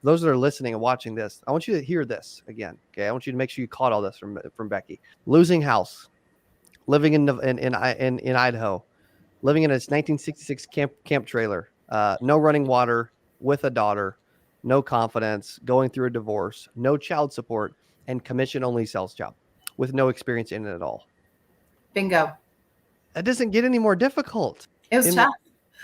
those that are listening and watching this, I want you to hear this again. Okay. I want you to make sure you caught all this from Becky. Losing house, living in Idaho, living in a 1966 camp trailer, no running water, with a daughter, no confidence, going through a divorce, no child support, and commission only sales job with no experience in it at all. Bingo. That doesn't get any more difficult. It was tough.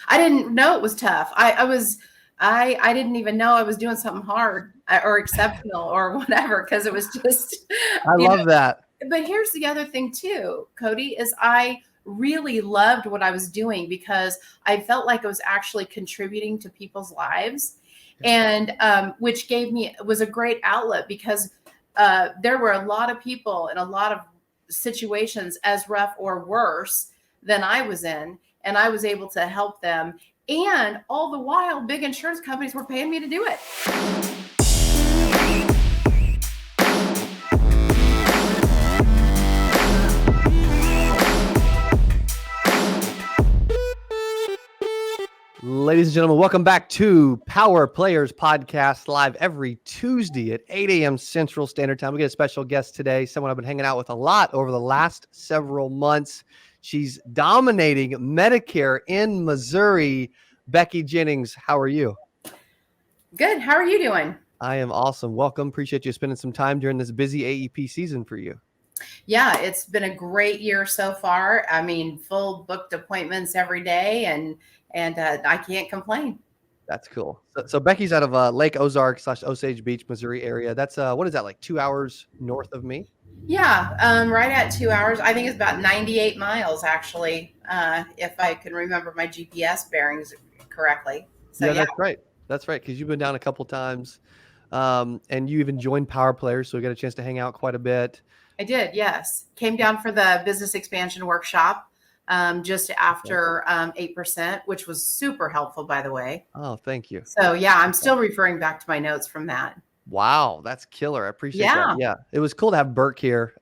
I didn't know it was tough. I didn't even know I was doing something hard or exceptional or whatever, because it was just. I love that. But here's the other thing too, Cody, is I really loved what I was doing because I felt like I was actually contributing to people's lives, and which was a great outlet, because there were a lot of people in a lot of situations as rough or worse than I was in, and I was able to help them. And all the while, big insurance companies were paying me to do it. Ladies and gentlemen, welcome back to Power Players Podcast, live every Tuesday at 8 a.m. Central Standard Time. We get a special guest today, someone I've been hanging out with a lot over the last several months. She's dominating Medicare in Missouri. Becki Jennings, how are you? Good. How are you doing? I am awesome. Welcome. Appreciate you spending some time during this busy AEP season for you. Yeah, it's been a great year so far. I mean, full booked appointments every day, and I can't complain. That's cool. So Becky's out of Lake Ozark / Osage Beach, Missouri area. That's what is that, like 2 hours north of me? Yeah, right at 2 hours. I think it's about 98 miles, actually, if I can remember my GPS bearings correctly. So, yeah, that's right. That's right, because you've been down a couple times, and you even joined Power Players, so we got a chance to hang out quite a bit. I did, yes. Came down for the business expansion workshop just after 8%, which was super helpful, by the way. Oh, thank you. So, yeah, I'm still referring back to my notes from that. Wow, that's killer. I appreciate that. Yeah, it was cool to have Burke here.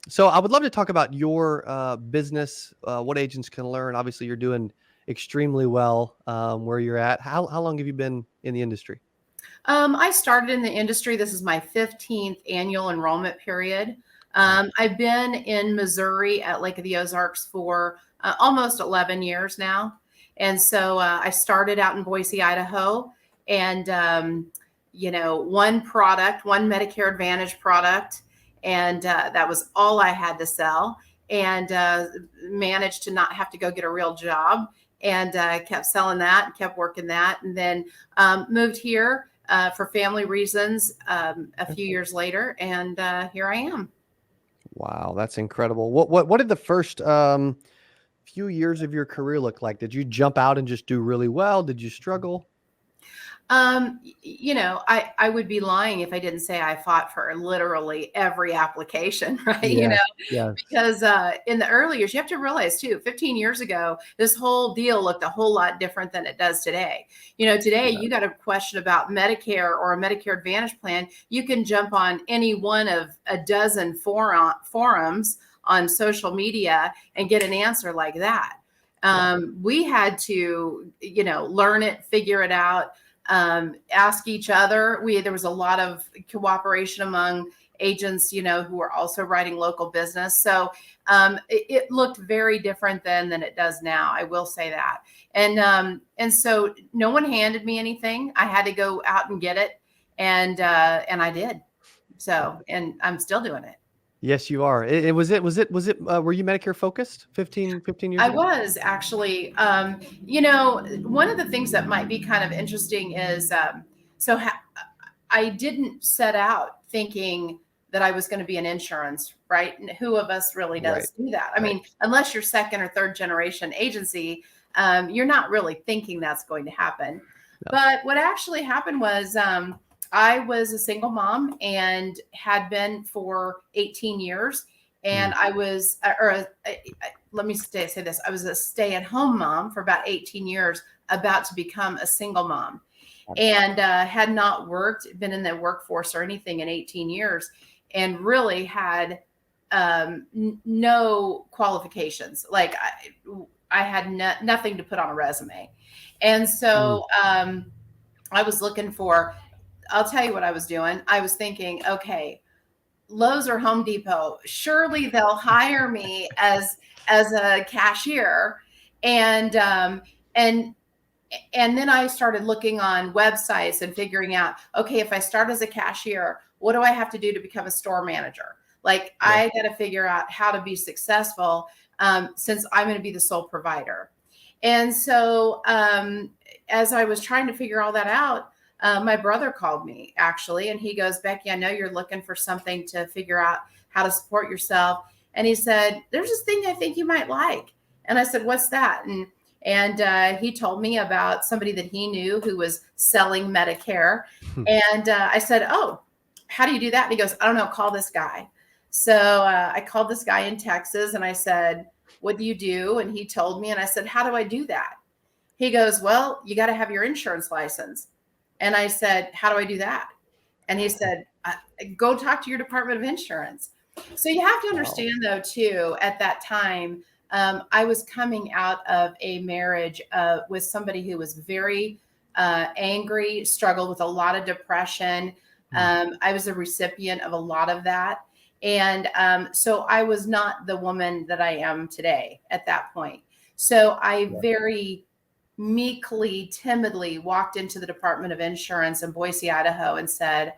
So I would love to talk about your business, what agents can learn. Obviously, you're doing extremely well where you're at. How long have you been in the industry? I started in the industry. This is my 15th annual enrollment period. I've been in Missouri at Lake of the Ozarks for almost 11 years now. And so I started out in Boise, Idaho, and, one Medicare Advantage product. And that was all I had to sell, and managed to not have to go get a real job, and kept selling that and kept working that. And then moved here for family reasons a few years later, and here I am. Wow, that's incredible. What did the first few years of your career look like? Did you jump out and just do really well? Did you struggle? I would be lying if I didn't say I fought for literally every application, right? Yes. Because in the early years, you have to realize too, 15 years ago, this whole deal looked a whole lot different than it does today. Today you got a question about Medicare or a Medicare Advantage plan, you can jump on any one of a dozen forums on social media and get an answer like that. We had to, learn it, figure it out. Ask each other. There was a lot of cooperation among agents, who were also writing local business. So it looked very different then than it does now. I will say that. And so no one handed me anything. I had to go out and get it, and I did. So, and I'm still doing it. Yes, you are. Was it, were you Medicare focused 15 years ago? I was actually, one of the things that might be kind of interesting is, I didn't set out thinking that I was going to be in insurance, right? And who of us really does do that? I mean, unless you're second or third generation agency, you're not really thinking that's going to happen. No. But what actually happened was, I was a single mom and had been for 18 years. And I was, let me say this. I was a stay-at-home mom for about 18 years, about to become a single mom, and had not been in the workforce or anything in 18 years, and really had no qualifications. Like I had nothing to put on a resume. And so I was looking for, I'll tell you what I was doing. I was thinking, okay, Lowe's or Home Depot, surely they'll hire me as a cashier. And and and then I started looking on websites and figuring out, okay, if I start as a cashier, what do I have to do to become a store manager? Like, Yeah. I got to figure out how to be successful, since I'm going to be the sole provider. And so, as I was trying to figure all that out, my brother called me actually, and he goes, Becky, I know you're looking for something to figure out how to support yourself. And he said, there's this thing I think you might like. And I said, what's that? And he told me about somebody that he knew who was selling Medicare. And I said, oh, how do you do that? And he goes, I don't know, call this guy. So I called this guy in Texas and I said, what do you do? And he told me, and I said, how do I do that? He goes, well, you got to have your insurance license. And I said, how do I do that? And he said, go talk to your Department of Insurance. So you have to understand, though, too, at that time, I was coming out of a marriage with somebody who was very angry, struggled with a lot of depression. I was a recipient of a lot of that. And so I was not the woman that I am today at that point. So I very meekly, timidly walked into the Department of Insurance in Boise, Idaho, and said,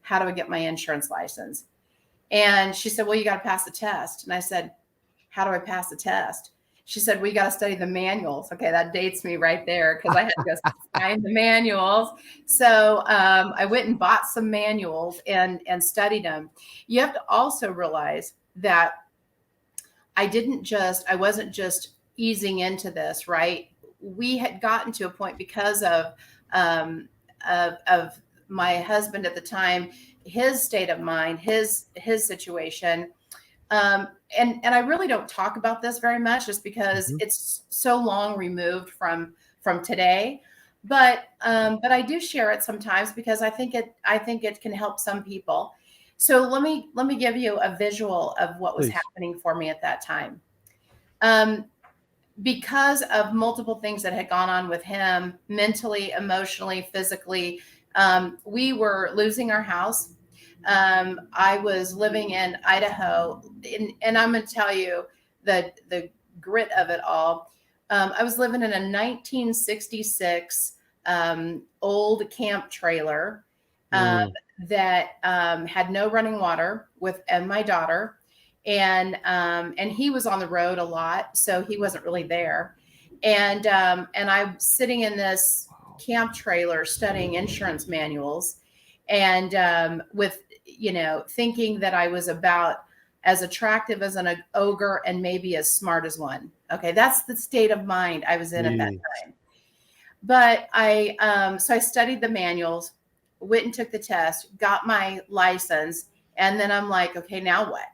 how do I get my insurance license? And she said, well, you got to pass the test. And I said, how do I pass the test? She said, well, you got to study the manuals. Okay, that dates me right there because I had to go find the manuals. So I went and bought some manuals and studied them. You have to also realize that I wasn't just easing into this, right? We had gotten to a point because of my husband at the time, his state of mind, his situation. And I really don't talk about this very much just because it's so long removed from today. But I do share it sometimes because I think it can help some people. So let me give you a visual of what was happening for me at that time. Because of multiple things that had gone on with him mentally, emotionally, physically, we were losing our house. I was living in Idaho, and I'm going to tell you the grit of it all. I was living in a 1966 old camp trailer that had no running water and my daughter. And he was on the road a lot, so he wasn't really there. And I'm sitting in this camp trailer studying insurance manuals, and with thinking that I was about as attractive as an ogre and maybe as smart as one. Okay, that's the state of mind I was in at that time. But so I studied the manuals, went and took the test, got my license, and then I'm like, okay, now what?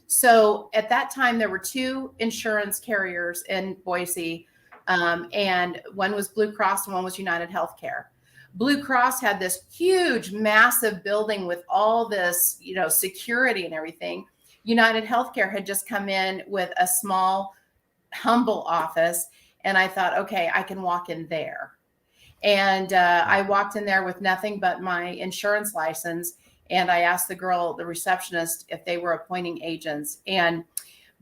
So at that time, there were two insurance carriers in Boise, and one was Blue Cross and one was United Healthcare. Blue Cross had this huge, massive building with all this, security and everything. United Healthcare had just come in with a small, humble office, and I thought, okay, I can walk in there. And I walked in there with nothing but my insurance license. And I asked the receptionist, if they were appointing agents. And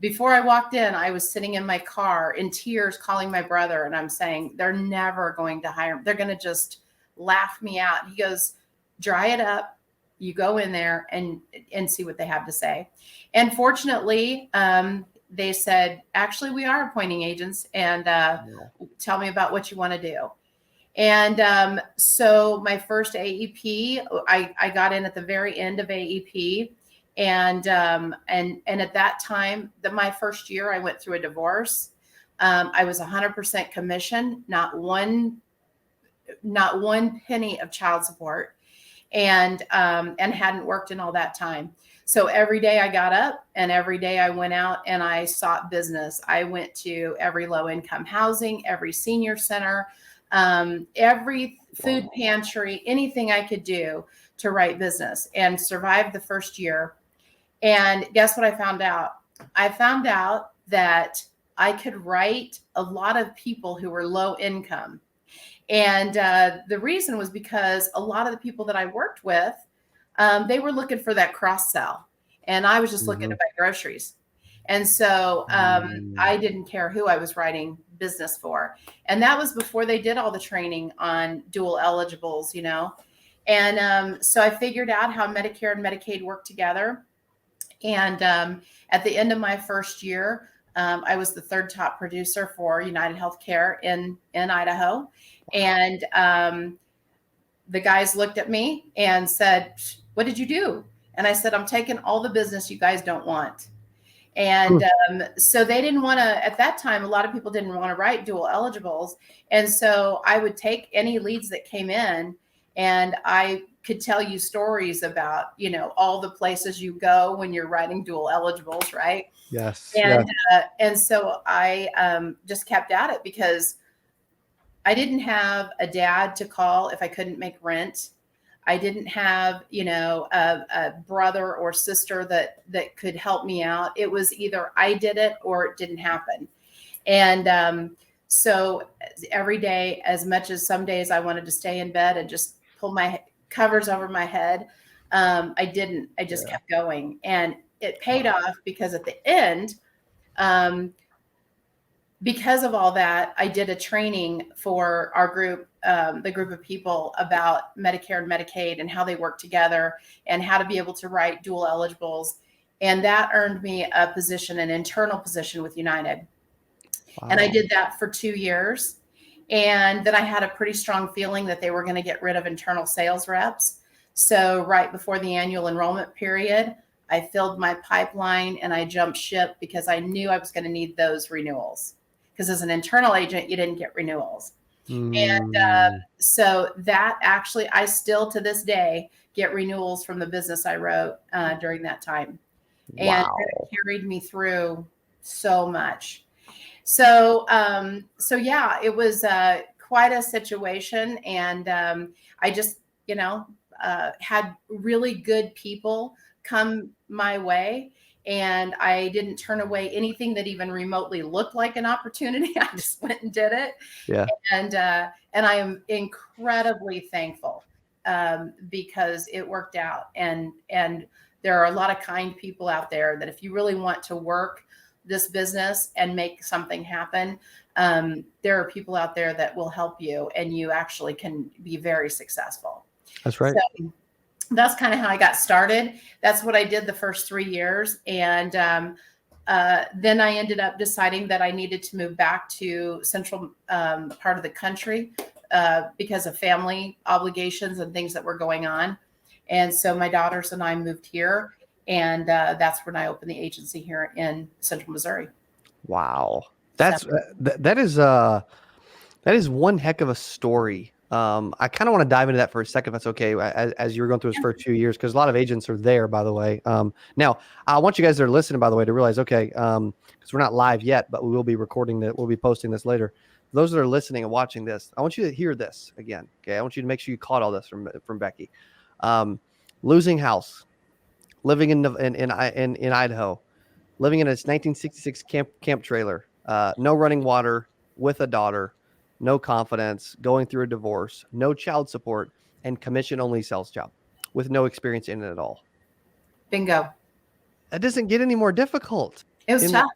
before I walked in, I was sitting in my car in tears calling my brother. And I'm saying, they're never going to hire me. They're going to just laugh me out. He goes, dry it up. You go in there and see what they have to say. And fortunately, they said, actually, we are appointing agents. And tell me about what you want to do. And so my first AEP, I got in at the very end of AEP, and at that time, my first year, I went through a divorce. I was 100% commission, not one penny of child support, and hadn't worked in all that time. So every day I got up and every day I went out and I sought business. I went to every low income housing, every senior center, every food pantry, anything I could do to write business, and survived the first year. And guess what I found out? I found out that I could write a lot of people who were low income. And the reason was because a lot of the people that I worked with, they were looking for that cross sell, and I was just looking to buy groceries. And so I didn't care who I was writing business for. And that was before they did all the training on dual eligibles, you know. And so I figured out how Medicare and Medicaid work together. And at the end of my first year, I was the third top producer for United Healthcare in Idaho. And the guys looked at me and said, "What did you do?" And I said, "I'm taking all the business you guys don't want." And so they didn't want to, at that time, a lot of people didn't want to write dual eligibles. And so I would take any leads that came in, and I could tell you stories about, you know, all the places you go when you're writing dual eligibles, right? Yes. And so I just kept at it because I didn't have a dad to call if I couldn't make rent. I didn't have, you know, a brother or sister that could help me out. It was either I did it or it didn't happen. And so every day, as much as some days I wanted to stay in bed and just pull my covers over my head, I didn't. I just kept going. And it paid off because at the end, because of all that, I did a training for our group, the group of people, about Medicare and Medicaid and how they work together and how to be able to write dual eligibles. And that earned me a position, an internal position with United. Wow. And I did that for 2 years. And then I had a pretty strong feeling that they were going to get rid of internal sales reps. So right before the annual enrollment period, I filled my pipeline and I jumped ship because I knew I was going to need those renewals. Because as an internal agent, you didn't get renewals. And so that actually, I still to this day get renewals from the business I wrote during that time. And it carried me through so much. So yeah, it was quite a situation. And I just, you know, had really good people come my way. And I didn't turn away anything that even remotely looked like an opportunity. I just went and did it. Yeah. And I am incredibly thankful because it worked out. And there are a lot of kind people out there that if you really want to work this business and make something happen, there are people out there that will help you, and you actually can be very successful. That's right. So, that's kind of how I got started. That's what I did the first 3 years. And then I ended up deciding that I needed to move back to central part of the country because of family obligations and things that were going on. And so my daughters and I moved here. And that's when I opened the agency here in Central Missouri. Wow. That's that is one heck of a story. I kind of want to dive into that for a second, if that's okay, as you're going through his first few years, because a lot of agents are there, by the way. Now, I want you guys that are listening, by the way, to realize, okay, because we're not live yet, but we will be recording that. We'll be posting this later. For those that are listening and watching this, I want you to hear this again. Okay, I want you to make sure you caught all this from Becky. Losing house, living in Idaho, living in its 1966 camp trailer, no running water, with a daughter, no confidence, going through a divorce, no child support, and commission-only sales job with no experience in it at all. Bingo. That doesn't get any more difficult. It was tough.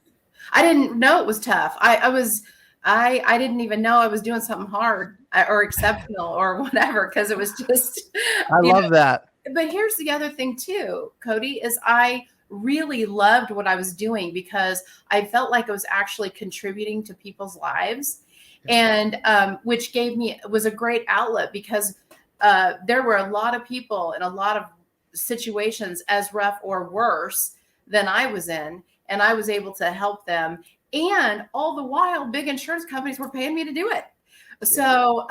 I didn't know it was tough. I didn't even know I was doing something hard or exceptional or whatever, because it was just. I love that. But here's the other thing too, Cody, is I really loved what I was doing because I felt like I was actually contributing to people's lives. And which was a great outlet because there were a lot of people in a lot of situations as rough or worse than I was in. And I was able to help them. And all the while, big insurance companies were paying me to do it. So,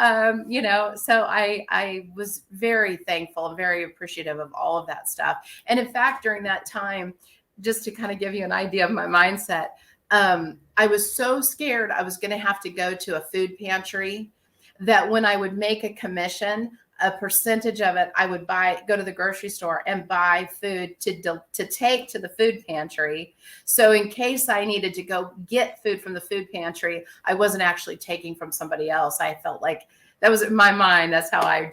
so I was very thankful and very appreciative of all of that stuff. And in fact, during that time, just to kind of give you an idea of my mindset, I was so scared I was going to have to go to a food pantry that when I would make a commission, a percentage of it, I would go to the grocery store and buy food to take to the food pantry. So in case I needed to go get food from the food pantry, I wasn't actually taking from somebody else. I felt like That was in my mind. That's how I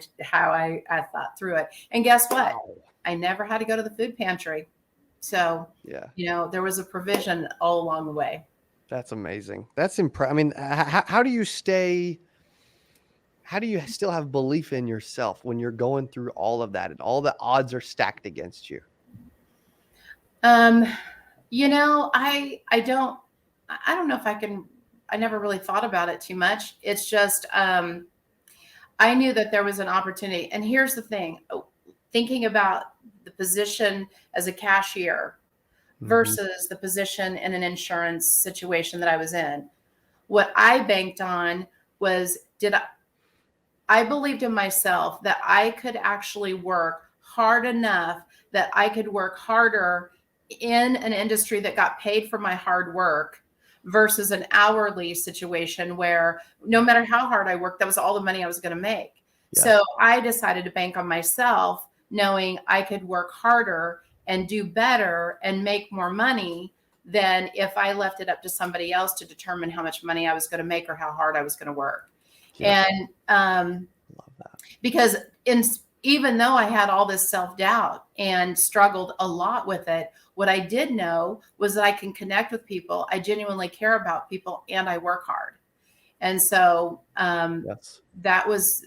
thought through it. And guess what? Wow. I never had to go to the food pantry. So, Yeah. there was a provision all along the way. That's amazing. That's impressive. I mean, how do you stay? How do you still have belief in yourself when you're going through all of that and all the odds are stacked against you? I don't know if I can. I never really thought about it too much. It's just I knew that there was an opportunity. And here's the thing: thinking about the position as a cashier versus the position in an insurance situation that I was in. What I banked on was, I believed in myself that I could actually work hard enough that I could work harder in an industry that got paid for my hard work versus an hourly situation where no matter how hard I worked, that was all the money I was going to make. Yeah. So I decided to bank on myself, knowing I could work harder and do better and make more money than if I left it up to somebody else to determine how much money I was going to make or how hard I was going to work. Yeah. And Love that. because even though I had all this self-doubt and struggled a lot with it, what I did know was that I can connect with people. I genuinely care about people and I work hard. And so Yes. that was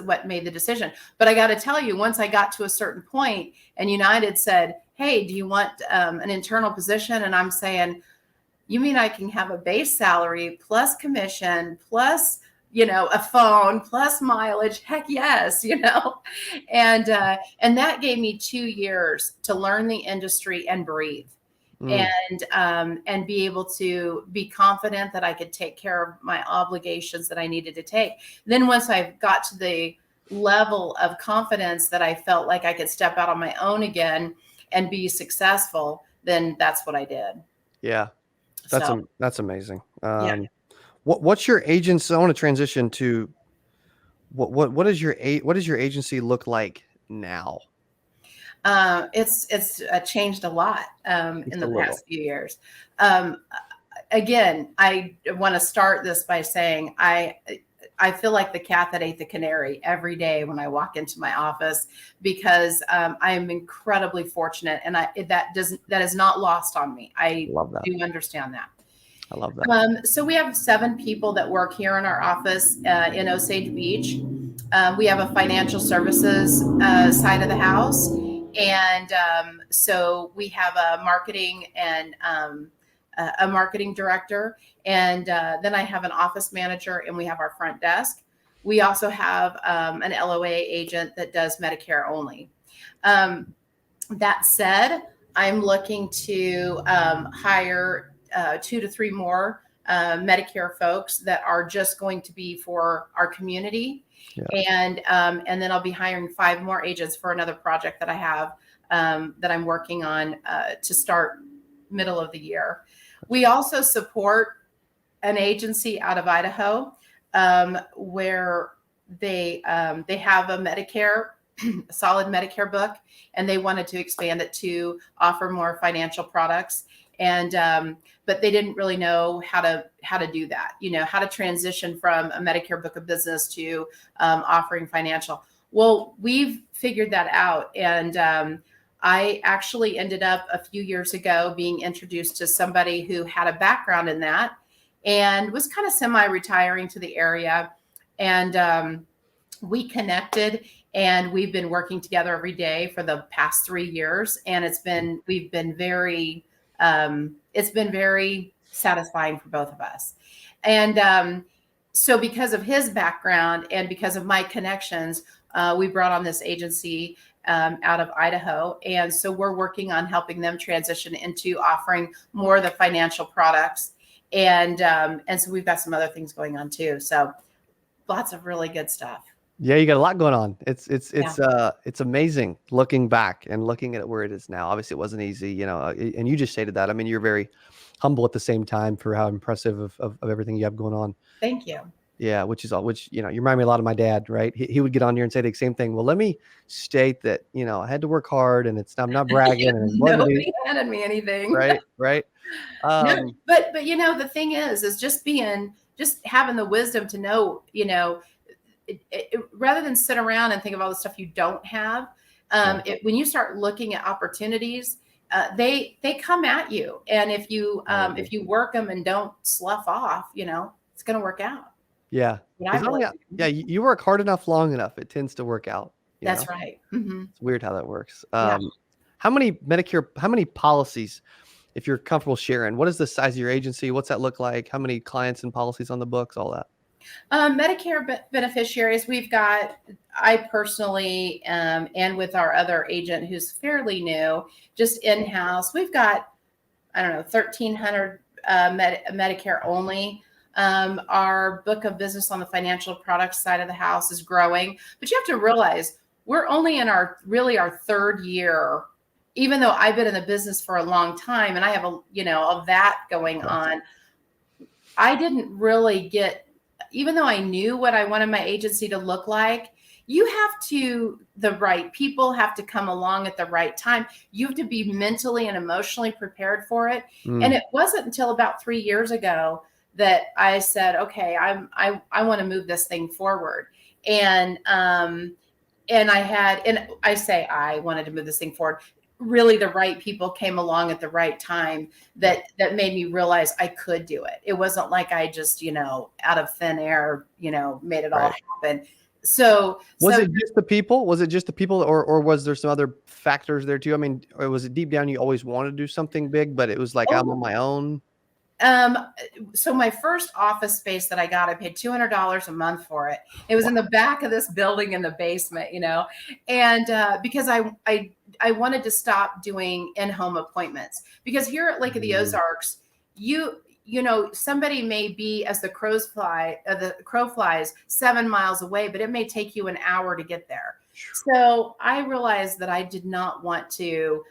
what made the decision. But I got to tell you, once I got to a certain point and United said, "Hey, do you want an internal position?" And I'm saying, "You mean I can have a base salary plus commission plus a phone plus mileage? Heck yes." And that gave me 2 years to learn the industry and breathe. And be able to be confident that I could take care of my obligations that I needed to take. Then once I got to the level of confidence that I felt like I could step out on my own again and be successful, then that's what I did. Yeah. That's amazing. Yeah. What's your agency? I want to transition to what does your agency look like now? It's changed a lot in the little. past few years. Again, I want to start this by saying I feel like the cat that ate the canary every day when I walk into my office, because I am incredibly fortunate, and that is not lost on me. I Love that. do understand that. I love that. So we have 7 people that work here in our office in Osage Beach. We have a financial services side of the house. And so we have a marketing and a marketing director. And then I have an office manager, and we have our front desk. We also have an LOA agent that does Medicare only. That said, I'm looking to hire 2 to 3 more Medicare folks that are just going to be for our community. Yeah. And then I'll be hiring 5 more agents for another project that I have that I'm working on to start middle of the year. We also support an agency out of Idaho where they have a Medicare, a solid Medicare book, and they wanted to expand it to offer more financial products. And but they didn't really know how to do that, how to transition from a Medicare book of business to offering financial. Well, we've figured that out. And I actually ended up a few years ago being introduced to somebody who had a background in that and was kind of semi-retiring to the area. And we connected, and we've been working together every day for the past 3 years. And it's been very satisfying for both of us. And so because of his background and because of my connections, we brought on this agency out of Idaho. And so we're working on helping them transition into offering more of the financial products. And so we've got some other things going on too. So lots of really good stuff. Yeah, you got a lot going on. It's amazing looking back and looking at it where it is now. Obviously, it wasn't easy, and you just stated that. I mean, you're very humble at the same time for how impressive of everything you have going on. Thank you. Yeah, which you remind me a lot of my dad, right? He would get on here and say the same thing. Well, let me state that, I had to work hard, and I'm not bragging. And nobody handed me anything. Right. No, but the thing is just having the wisdom to know, rather than sit around and think of all the stuff you don't have, when you start looking at opportunities, they come at you, and if you work them and don't slough off, it's going to work out. Yeah. What I've learned. You work hard enough, long enough, it tends to work out. That's right. Mm-hmm. It's weird how that works. Yeah. How many policies, if you're comfortable sharing, what is the size of your agency? What's that look like? How many clients and policies on the books, all that? Medicare beneficiaries, we've got, I personally, and with our other agent who's fairly new, just in-house, we've got, I don't know, 1,300 Medicare only. Our book of business on the financial products side of the house is growing, but you have to realize we're only in our third year, even though I've been in the business for a long time and I have of that going on. I didn't really get, even though I knew what I wanted my agency to look like, the right people have to come along at the right time. You have to be mentally and emotionally prepared for it. And it wasn't until about 3 years ago that I said, okay, I want to move this thing forward. And I wanted to move this thing forward. Really, the right people came along at the right time that made me realize I could do it. It wasn't like I just, out of thin air, made it all happen. So was it just the people? Was it just the people, or was there some other factors there too? I mean, or was it deep down you always wanted to do something big, but it was like I'm on my own? So my first office space that I got, I paid $200 a month for it. It was in the back of this building in the basement, and because I wanted to stop doing in-home appointments, because here at Lake of the Ozarks, somebody may be, as the crow flies 7 miles away, but it may take you an hour to get there. So I realized that I did not want to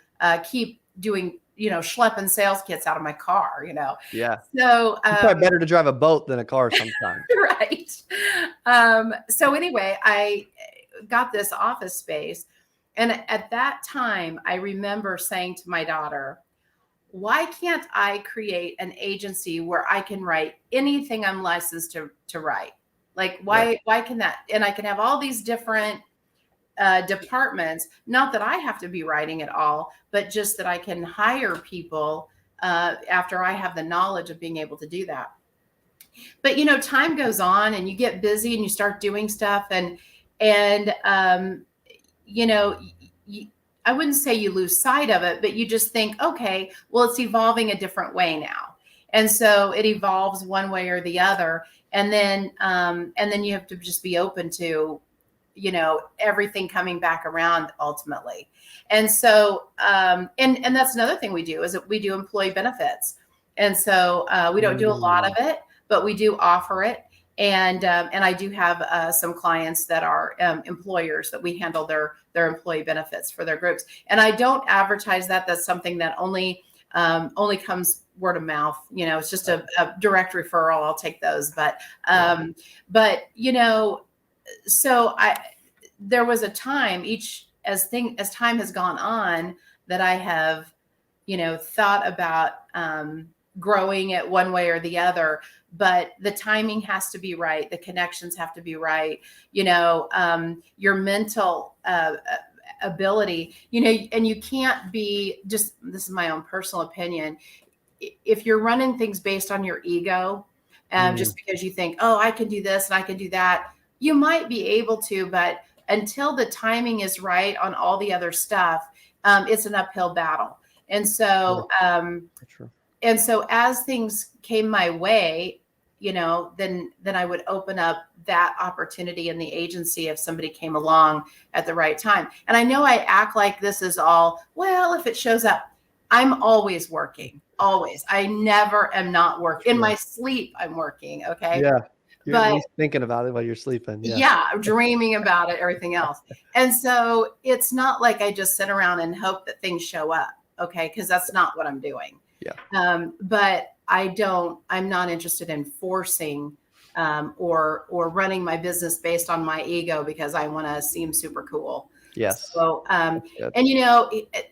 keep doing schlepping sales kits out of my car, Yeah. So it's probably better to drive a boat than a car sometimes. Right. So anyway, I got this office space. And at that time, I remember saying to my daughter, why can't I create an agency where I can write anything I'm licensed to write? Like, why can that? And I can have all these different departments, not that I have to be writing it all, but just that I can hire people after I have the knowledge of being able to do that. But, time goes on and you get busy and you start doing stuff and I wouldn't say you lose sight of it, but you just think, okay, well, it's evolving a different way now. And so it evolves one way or the other. And then you have to just be open to, everything coming back around ultimately. And so, and that's another thing we do, is that we do employee benefits. And so we don't do a lot of it, but we do offer it. And I do have some clients that are employers that we handle their employee benefits for their groups. And I don't advertise that. That's something that only comes word of mouth. It's just a direct referral. I'll take those. But so there was a time as time has gone on that I have, thought about growing it one way or the other, but the timing has to be right. The connections have to be right. Your mental ability, and you can't be this is my own personal opinion. If you're running things based on your ego, just because you think, oh, I can do this and I can do that, you might be able to, but until the timing is right on all the other stuff, it's an uphill battle. And so, and so as things came my way, then I would open up that opportunity in the agency if somebody came along at the right time. And I know I act like this is all, well, if it shows up, I'm always working, always. I never am not working. In my sleep, I'm working. Okay. Yeah. You're at least thinking about it while you're sleeping. Yeah. Dreaming about it, everything else. And so it's not like I just sit around and hope that things show up. Okay. Because that's not what I'm doing. Yeah. But I'm not interested in forcing or running my business based on my ego because I want to seem super cool. Yes. So, and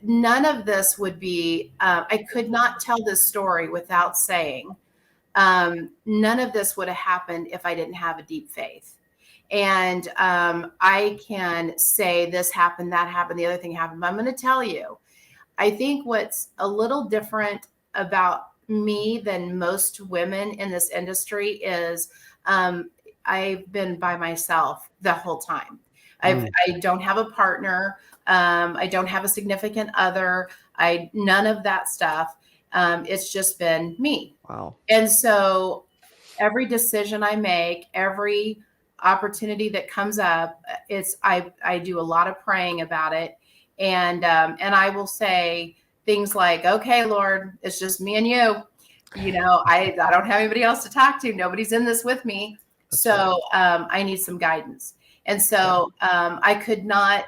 none of this would be, I could not tell this story without saying, none of this would have happened if I didn't have a deep faith. And I can say this happened, that happened, the other thing happened. But I'm going to tell you, I think what's a little different about me than most women in this industry is I've been by myself the whole time. I don't have a partner. I don't have a significant other. None of that stuff. It's just been me. Wow. And so every decision I make, every opportunity that comes up, I do a lot of praying about it, and I will say things like, "Okay, Lord, it's just me and you. I don't have anybody else to talk to. Nobody's in this with me, That's right. so I need some guidance." And so I could not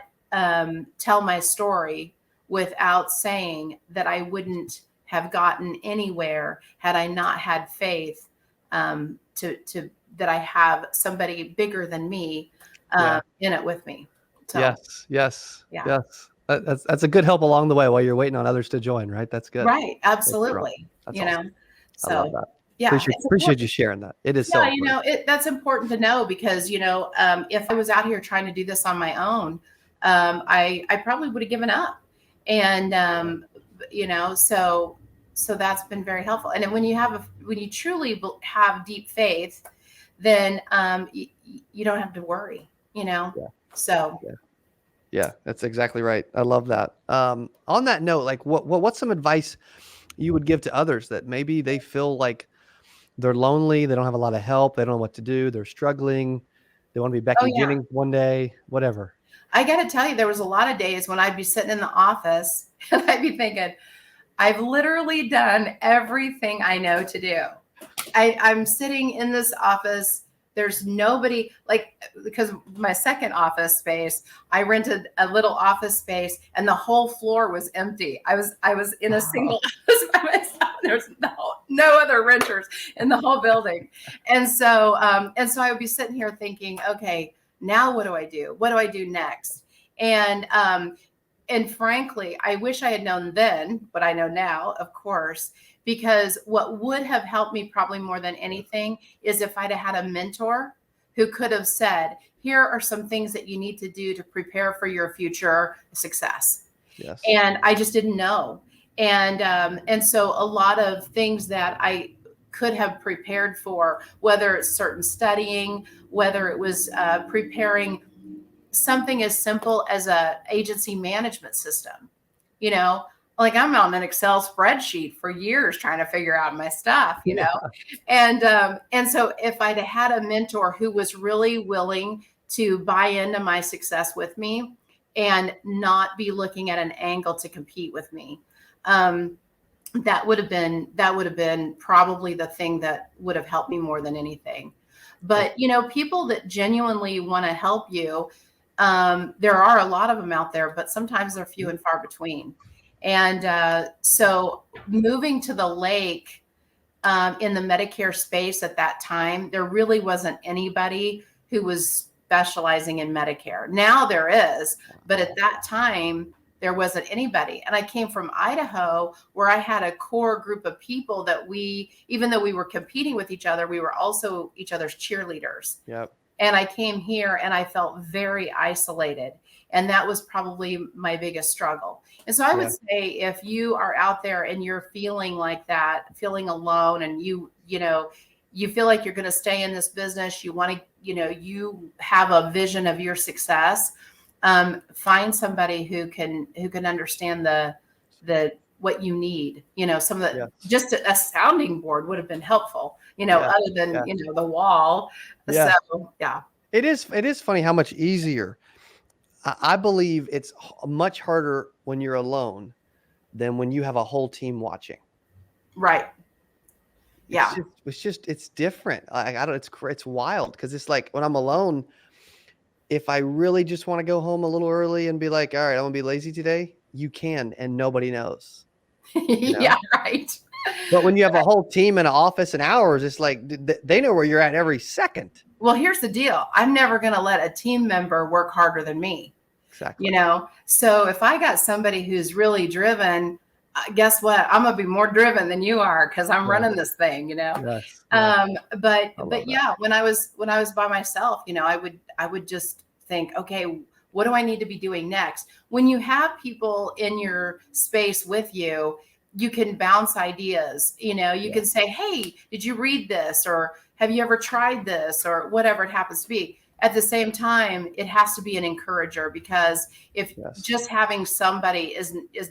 tell my story without saying that I wouldn't have gotten anywhere had I not had faith to that I have somebody bigger than me Yeah. in it with me. So Yes. Yes. yeah, Yes. That's a good help along the way while you're waiting on others to join, right? That's good. right, That's strong. absolutely. That's awesome. I love So that. yeah, it's Appreciate you important. sharing that. It is so Yeah, important. that's important to know because if I was out here trying to do this on my own, I probably would have given up, and so that's been very helpful. And then when you truly have deep faith, then you don't have to worry. Yeah. So Yeah. Yeah, that's exactly right. I love that. On that note, like what's some advice you would give to others that maybe they feel like they're lonely, they don't have a lot of help, they don't know what to do, they're struggling, they want to be oh Becky yeah, Jennings one day, whatever. I got to tell you, there was a lot of days when I'd be sitting in the office and I'd be thinking, I've literally done everything I know to do. I'm sitting in this office. There's nobody, because my second office space, I rented a little office space and the whole floor was empty. I was in a single office by myself. There's no other renters in the whole building. And so I would be sitting here thinking, okay, now what do I do? What do I do next? And frankly, I wish I had known then what I know now, of course, because what would have helped me probably more than anything is if I'd have had a mentor who could have said, here are some things that you need to do to prepare for your future success. Yes. And I just didn't know. And so a lot of things that I could have prepared for, whether it's certain studying, whether it was preparing something as simple as a agency management system, like I'm on an Excel spreadsheet for years trying to figure out my stuff, and so if I'd had a mentor who was really willing to buy into my success with me and not be looking at an angle to compete with me, that would have been probably the thing that would have helped me more than anything. But people that genuinely want to help you, there are a lot of them out there, but sometimes they're few and far between. And so moving to the lake in the Medicare space at that time, there really wasn't anybody who was specializing in Medicare. Now there is, but at that time, there wasn't anybody. And I came from Idaho, where I had a core group of people that even though we were competing with each other, we were also each other's cheerleaders. Yep. And I came here and I felt very isolated. And that was probably my biggest struggle. And so I would say, if you are out there and you're feeling like that, feeling alone, and you feel like you're going to stay in this business, you want to, you have a vision of your success, find somebody who can understand the what you need. Some of the just a sounding board would have been helpful, other than the wall. Yeah. So yeah. It is funny how much easier. I believe it's much harder when you're alone than when you have a whole team watching. Right. Yeah. It's different. It's wild because it's like when I'm alone, if I really just want to go home a little early and be like, all right, I'm gonna be lazy today, you can, and nobody knows. Yeah, right. But when you have a whole team in an office and hours, it's like they know where you're at every second. Well, here's the deal. I'm never going to let a team member work harder than me. Exactly. So if I got somebody who's really driven, guess what? I'm gonna be more driven than you are because I'm running this thing, Yes. Yes. But I love that. yeah, when I was by myself, I would just think, okay, what do I need to be doing next? When you have people in your space with you, you can bounce ideas. You can say, hey, did you read this? Or have you ever tried this? Or whatever it happens to be. At the same time, it has to be an encourager, because if Yes. just having somebody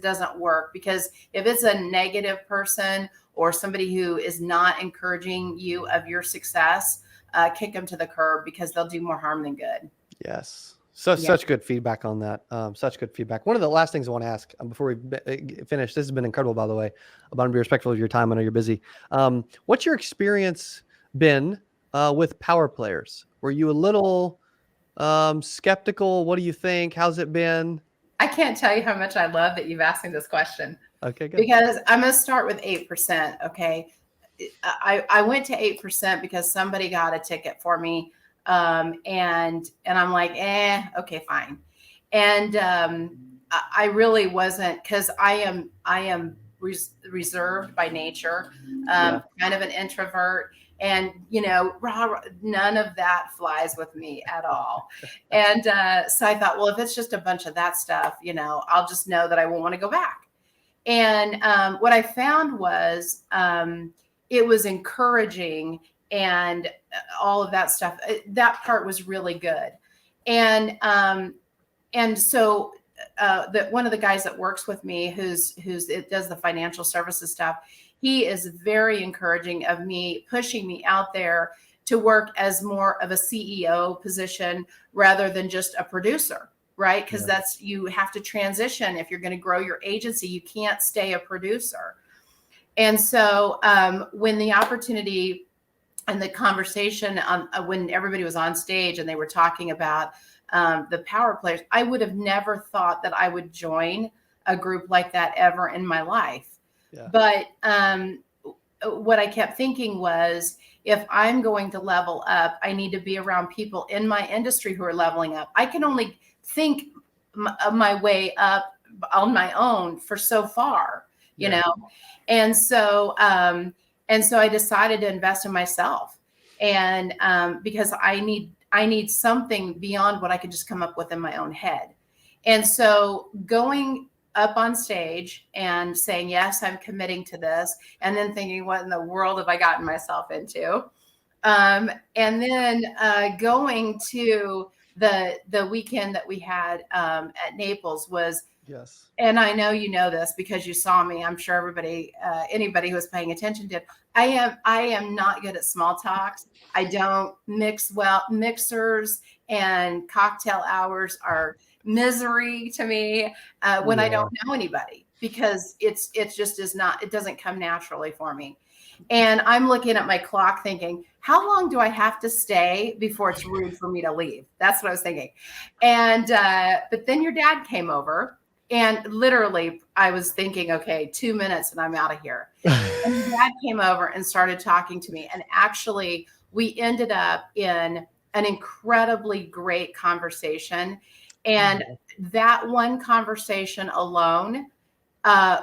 doesn't work, because if it's a negative person or somebody who is not encouraging you of your success, kick them to the curb, because they'll do more harm than good. Yes. Such good feedback on that. Such good feedback. One of the last things I want to ask before we finish, this has been incredible, by the way. I want to be respectful of your time. I know you're busy. What's your experience been with power players? Were you a little skeptical? What do you think? How's it been? I can't tell you how much I love that you've asked me this question. Okay, good. Because I'm going to start with 8%. Okay. I went to 8% because somebody got a ticket for me. And I'm like, okay, fine. And I really wasn't, because I am reserved by nature, kind of an introvert. And, none of that flies with me at all. And so I thought, well, if it's just a bunch of that stuff, I'll just know that I won't want to go back. And what I found was it was encouraging, and all of that stuff. That part was really good. And so one of the guys that works with me, who's it does the financial services stuff, he is very encouraging of me, pushing me out there to work as more of a CEO position rather than just a producer. Right? Because you have to transition. If you're going to grow your agency, you can't stay a producer. And so when the opportunity and the conversation when everybody was on stage and they were talking about the power players, I would have never thought that I would join a group like that ever in my life. Yeah. But what I kept thinking was, if I'm going to level up, I need to be around people in my industry who are leveling up. I can only think my way up on my own for so far, you know? And so I decided to invest in myself, and because I need something beyond what I could just come up with in my own head. And so going up on stage and saying, yes, I'm committing to this, and then thinking, what in the world have I gotten myself into? And then going to the weekend that we had at Naples was, yes. And I know you know this because you saw me. I'm sure anybody who was paying attention did. I am not good at small talks. I don't mix well. Mixers and cocktail hours are misery to me when I don't know anybody, because it just is not. It doesn't come naturally for me. And I'm looking at my clock thinking, how long do I have to stay before it's rude for me to leave? That's what I was thinking. And but then your dad came over, and literally I was thinking, okay, 2 minutes and I'm out of here. And your dad came over and started talking to me. And actually, we ended up in an incredibly great conversation. And that one conversation alone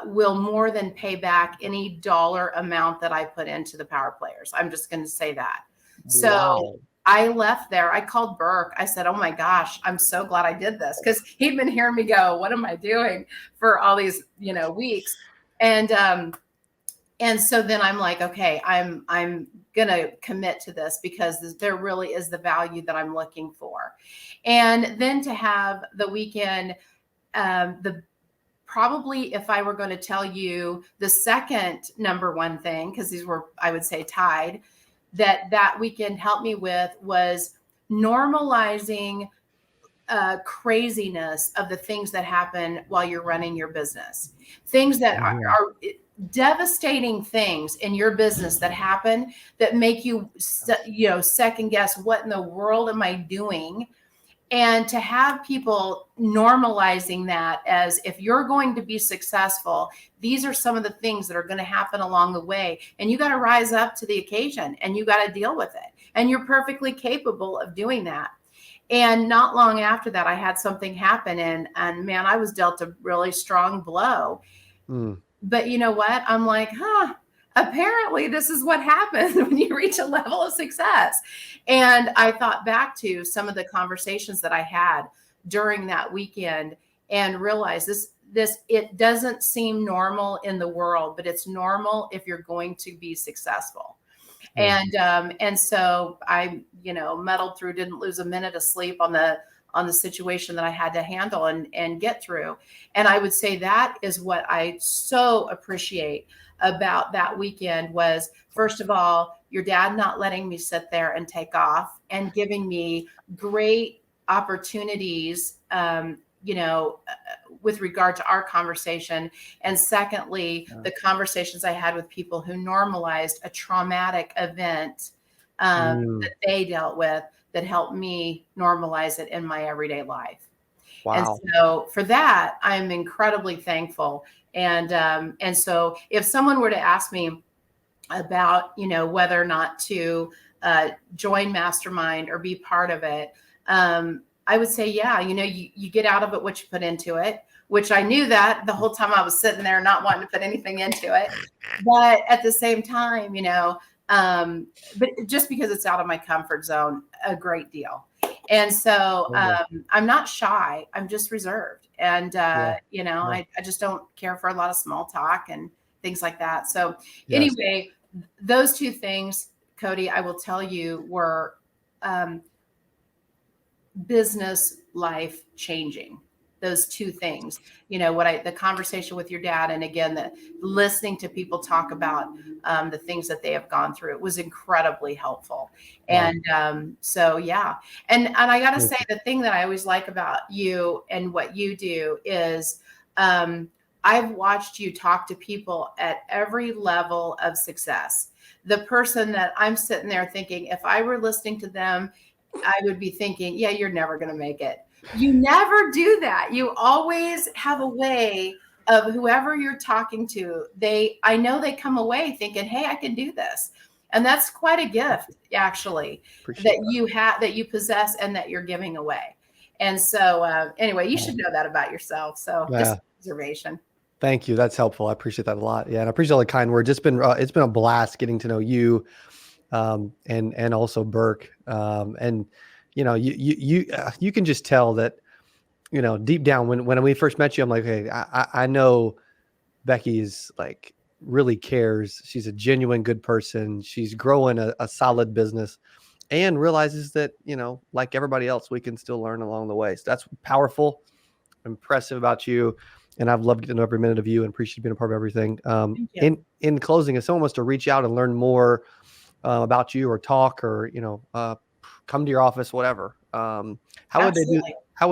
will more than pay back any dollar amount that I put into the power players. I'm just going to say that. So wow. I left there. I called Burke. I said, oh my gosh, I'm so glad I did this, because he'd been hearing me go, what am I doing for all these, weeks? And so then I'm like, okay, I'm going to commit to this, because there really is the value that I'm looking for. And then to have the weekend, probably, if I were going to tell you the second number one thing, because these were, I would say, tied, that weekend helped me with, was normalizing craziness of the things that happen while you're running your business. Things that are devastating things in your business that happen that make you, second guess, what in the world am I doing? And to have people normalizing that as, if you're going to be successful, these are some of the things that are going to happen along the way. And you got to rise up to the occasion, and you got to deal with it. And you're perfectly capable of doing that. And not long after that, I had something happen, and man, I was dealt a really strong blow. But you know what? I'm like, apparently this is what happens when you reach a level of success. And I thought back to some of the conversations that I had during that weekend and realized it doesn't seem normal in the world, but it's normal if you're going to be successful. And so I, muddled through, didn't lose a minute of sleep on the situation that I had to handle and get through. And I would say that is what I so appreciate about that weekend was, first of all, your dad not letting me sit there and take off and giving me great opportunities, with regard to our conversation. And secondly, the conversations I had with people who normalized a traumatic event that they dealt with that helped me normalize it in my everyday life. Wow. And so for that, I'm incredibly thankful. And so if someone were to ask me about, whether or not to join Mastermind or be part of it, I would say, yeah, you get out of it what you put into it, which I knew that the whole time I was sitting there not wanting to put anything into it. But at the same time, but just because it's out of my comfort zone, a great deal. And so I'm not shy. I'm just reserved. And, I just don't care for a lot of small talk and things like that. So anyway, those two things, Cody, I will tell you were business life changing. Those two things, the conversation with your dad, and again, the listening to people talk about the things that they have gone through, it was incredibly helpful. Wow. And so, yeah. And I got to say, the thing that I always like about you and what you do is I've watched you talk to people at every level of success. The person that I'm sitting there thinking, if I were listening to them, I would be thinking, yeah, you're never going to make it. You never do that. You always have a way of whoever you're talking to. I know they come away thinking, hey, I can do this. And that's quite a gift, actually, that you possess and that you're giving away. And so anyway, you should know that about yourself. So just observation. Thank you. That's helpful. I appreciate that a lot. Yeah. And I appreciate all the kind words. It's been a blast getting to know you. And also Burke. And you can just tell that, deep down when we first met you, I'm like, hey, I know Becky is like really cares. She's a genuine good person. She's growing a solid business and realizes that, like everybody else, we can still learn along the way. So that's powerful, impressive about you. And I've loved getting to know every minute of you and appreciate being a part of everything. In closing, if someone wants to reach out and learn more about you or talk or, come to your office, whatever. How would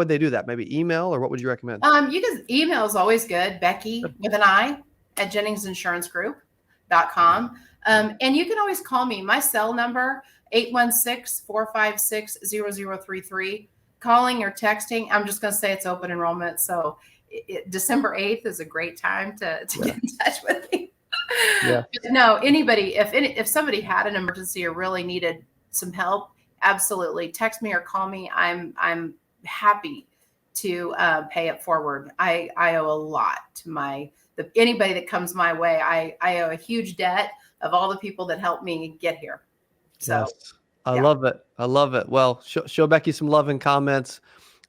they do that? Maybe email, or what would you recommend? You can email is always good. Becky with an I at JenningsInsuranceGroup.com. And you can always call me. My cell number, 816-456-0033. Calling or texting. I'm just going to say it's open enrollment. So December 8th is a great time to get in touch with me. Yeah. No, anybody, if somebody had an emergency or really needed some help, absolutely text me or call me. I'm happy to pay it forward. I owe a lot to anybody that comes my way. I owe a huge debt of all the people that helped me get here. So I love it. I love it. Well, show Becky some love and comments.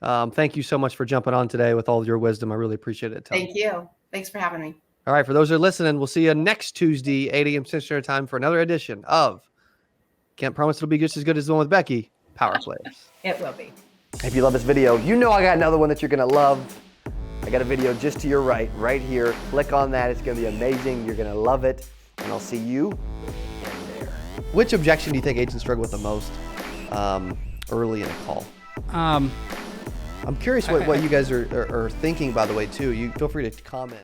Thank you so much for jumping on today with all your wisdom. I really appreciate it. Thank you. Thanks for having me. All right. For those who are listening, we'll see you next Tuesday, 8 a.m. Central Standard Time for another edition of, can't promise it'll be just as good as the one with Becky, Power Players. It will be. If you love this video, I got another one that you're going to love. I got a video just to your right here. Click on that. It's going to be amazing. You're going to love it. And I'll see you in there. Which objection do you think agents struggle with the most early in a call? I'm curious what you guys are thinking, by the way, too. You feel free to comment.